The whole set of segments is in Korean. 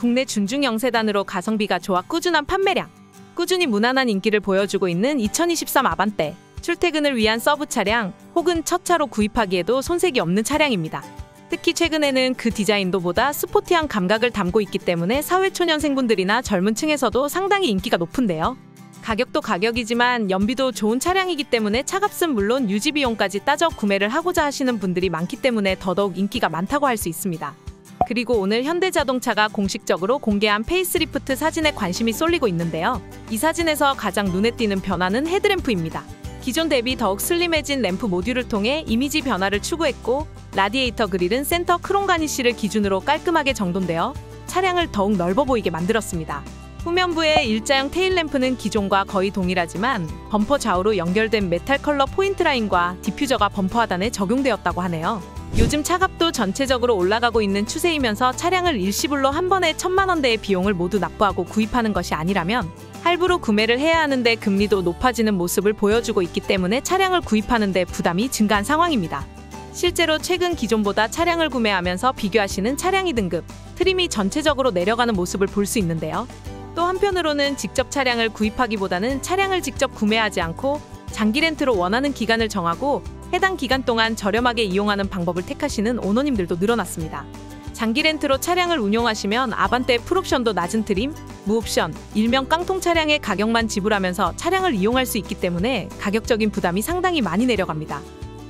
국내 준중형 세단으로 가성비가 좋아 꾸준한 판매량, 꾸준히 무난한 인기를 보여주고 있는 2023 아반떼. 출퇴근을 위한 서브 차량 혹은 첫 차로 구입하기에도 손색이 없는 차량입니다. 특히 최근에는 그 디자인도 보다 스포티한 감각을 담고 있기 때문에 사회초년생분들이나 젊은 층에서도 상당히 인기가 높은데요. 가격도 가격이지만 연비도 좋은 차량이기 때문에 차값은 물론 유지비용까지 따져 구매를 하고자 하시는 분들이 많기 때문에 더더욱 인기가 많다고 할 수 있습니다. 그리고 오늘 현대자동차가 공식적으로 공개한 페이스리프트 사진에 관심이 쏠리고 있는데요. 이 사진에서 가장 눈에 띄는 변화는 헤드램프입니다. 기존 대비 더욱 슬림해진 램프 모듈을 통해 이미지 변화를 추구했고, 라디에이터 그릴은 센터 크롬 가니쉬를 기준으로 깔끔하게 정돈되어 차량을 더욱 넓어 보이게 만들었습니다. 후면부의 일자형 테일램프는 기존과 거의 동일하지만 범퍼 좌우로 연결된 메탈 컬러 포인트 라인과 디퓨저가 범퍼 하단에 적용되었다고 하네요. 요즘 차값도 전체적으로 올라가고 있는 추세이면서 차량을 일시불로 한 번에 1000만 원대의 비용을 모두 납부하고 구입하는 것이 아니라면 할부로 구매를 해야 하는데 금리도 높아지는 모습을 보여주고 있기 때문에 차량을 구입하는 데 부담이 증가한 상황입니다. 실제로 최근 기존보다 차량을 구매하면서 비교하시는 차량이 등급, 트림이 전체적으로 내려가는 모습을 볼 수 있는데요. 또 한편으로는 직접 차량을 구입하기보다는 차량을 직접 구매하지 않고 장기 렌트로 원하는 기간을 정하고 해당 기간 동안 저렴하게 이용하는 방법을 택하시는 오너님들도 늘어났습니다. 장기 렌트로 차량을 운용하시면 아반떼 풀옵션도 낮은 트림, 무옵션, 일명 깡통 차량의 가격만 지불하면서 차량을 이용할 수 있기 때문에 가격적인 부담이 상당히 많이 내려갑니다.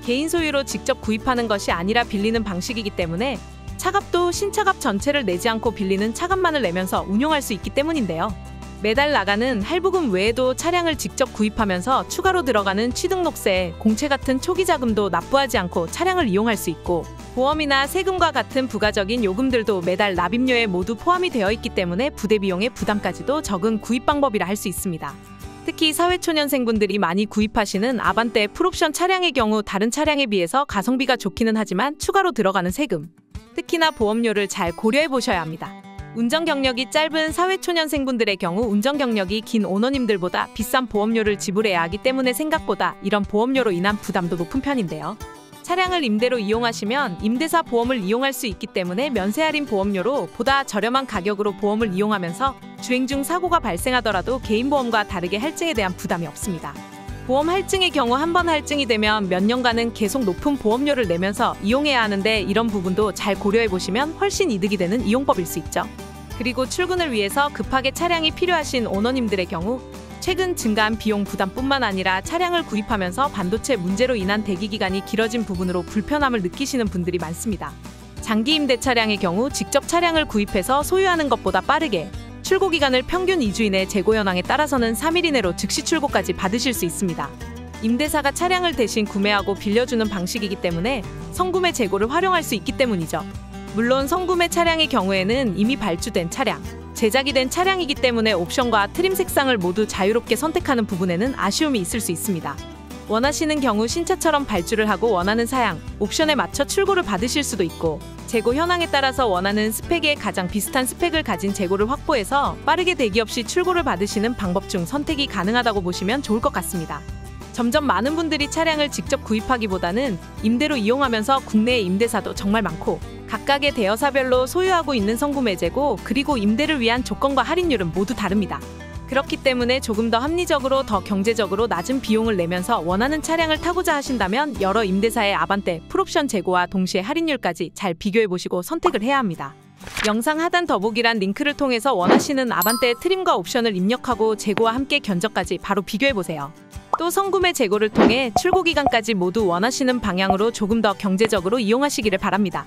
개인 소유로 직접 구입하는 것이 아니라 빌리는 방식이기 때문에 차값도 신차값 전체를 내지 않고 빌리는 차값만을 내면서 운용할 수 있기 때문인데요. 매달 나가는 할부금 외에도 차량을 직접 구입하면서 추가로 들어가는 취등록세, 공채 같은 초기 자금도 납부하지 않고 차량을 이용할 수 있고, 보험이나 세금과 같은 부가적인 요금들도 매달 납입료에 모두 포함이 되어 있기 때문에 부대비용의 부담까지도 적은 구입 방법이라 할 수 있습니다. 특히 사회초년생분들이 많이 구입하시는 아반떼 풀옵션 차량의 경우 다른 차량에 비해서 가성비가 좋기는 하지만 추가로 들어가는 세금, 특히나 보험료를 잘 고려해 보셔야 합니다. 운전 경력이 짧은 사회초년생분들의 경우 운전 경력이 긴 오너님들보다 비싼 보험료를 지불해야 하기 때문에 생각보다 이런 보험료로 인한 부담도 높은 편인데요. 차량을 임대로 이용하시면 임대사 보험을 이용할 수 있기 때문에 면세 할인 보험료로 보다 저렴한 가격으로 보험을 이용하면서 주행 중 사고가 발생하더라도 개인보험과 다르게 할증에 대한 부담이 없습니다. 보험 할증의 경우 한 번 할증이 되면 몇 년간은 계속 높은 보험료를 내면서 이용해야 하는데 이런 부분도 잘 고려해 보시면 훨씬 이득이 되는 이용법일 수 있죠. 그리고 출근을 위해서 급하게 차량이 필요하신 오너님들의 경우 최근 증가한 비용 부담뿐만 아니라 차량을 구입하면서 반도체 문제로 인한 대기기간이 길어진 부분으로 불편함을 느끼시는 분들이 많습니다. 장기 임대 차량의 경우 직접 차량을 구입해서 소유하는 것보다 빠르게 출고 기간을 평균 2주 이내 재고 현황에 따라서는 3일 이내로 즉시 출고까지 받으실 수 있습니다. 임대사가 차량을 대신 구매하고 빌려주는 방식이기 때문에 성구매 재고를 활용할 수 있기 때문이죠. 물론 성구매 차량의 경우에는 이미 발주된 차량, 제작이 된 차량이기 때문에 옵션과 트림 색상을 모두 자유롭게 선택하는 부분에는 아쉬움이 있을 수 있습니다. 원하시는 경우 신차처럼 발주를 하고 원하는 사양, 옵션에 맞춰 출고를 받으실 수도 있고, 재고 현황에 따라서 원하는 스펙에 가장 비슷한 스펙을 가진 재고를 확보해서 빠르게 대기 없이 출고를 받으시는 방법 중 선택이 가능하다고 보시면 좋을 것 같습니다. 점점 많은 분들이 차량을 직접 구입하기보다는 임대로 이용하면서 국내에 임대사도 정말 많고 각각의 대여사별로 소유하고 있는 성구매 재고 그리고 임대를 위한 조건과 할인율은 모두 다릅니다. 그렇기 때문에 조금 더 합리적으로 더 경제적으로 낮은 비용을 내면서 원하는 차량을 타고자 하신다면 여러 임대사의 아반떼 풀옵션 재고와 동시에 할인율까지 잘 비교해보시고 선택을 해야 합니다. 영상 하단 더보기란 링크를 통해서 원하시는 아반떼 트림과 옵션을 입력하고 재고와 함께 견적까지 바로 비교해보세요. 또 성구매 재고를 통해 출고 기간까지 모두 원하시는 방향으로 조금 더 경제적으로 이용하시기를 바랍니다.